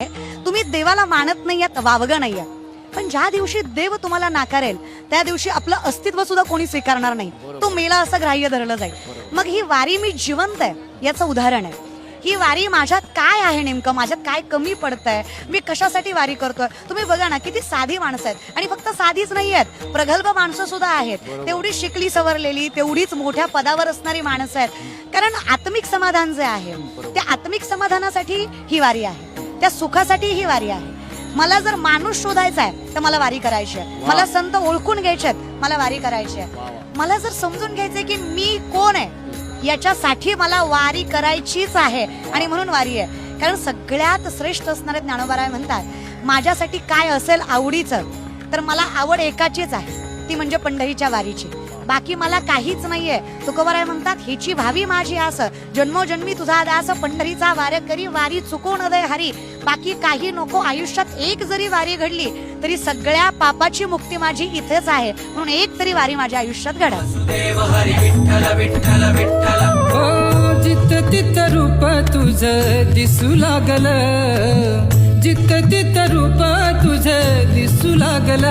तुम्ही देवाला मानत नाहीयेत, वावगं नाहीये, पण ज्या दिवशी देव तुम्हाला नाकारेल त्या दिवशी आपलं अस्तित्व सुद्धा कोणी स्वीकारणार नाही. तो मेला असं ग्राह्य धरलं जाईल. मग ही वारी मी जिवंत आहे याचं उदाहरण आहे. ही वारी माझ्यात काय आहे, नेमकं माझ्यात काय कमी पडतंय, मी कशासाठी वारी करतोय. तुम्ही बघा ना, किती साधी माणसं आहेत, आणि फक्त साधीच नाही आहेत, प्रगल्भ माणसं सुद्धा आहेत. तेवढी शिकली सवरलेली, तेवढीच मोठ्या पदावर असणारी माणसं आहेत. कारण आत्मिक समाधान जे आहे, त्या आत्मिक समाधानासाठी ही वारी आहे, त्या सुखासाठी ही वारी आहे. मला जर माणूस शोधायचा आहे तर मला वारी करायची आहे. मला संत ओळखून घ्यायचे आहेत, मला वारी करायची आहे. मला जर समजून घ्यायचंय की मी कोण आहे, याच्यासाठी मला वारी करायचीच आहे, आणि म्हणून वारी आहे. कारण सगळ्यात श्रेष्ठ असणारे ज्ञानोबाराय म्हणतात, माझ्यासाठी काय असेल आवडीचं, तर मला आवड एकाचीच आहे, ती म्हणजे पंढरीच्या वारीची. बाकी मला काहीच नाहीये. तुकोबाराय म्हणतात, हिची भावी माझी आस, जन्मोजन्मी तुझा दास, पंढरीचा वार करी, वारी चुको न दे हरी. बाकी काही नको. आयुष्यात एक जरी वारी घडली तरी सगळ्या पापाची मुक्ती माझी इथेच आहे, म्हणून एक तरी वारी माझ्या आयुष्यात घडा. जित तित रूप तुझ दिसू लागल, जित तित रूप तुझ दिसू लागल.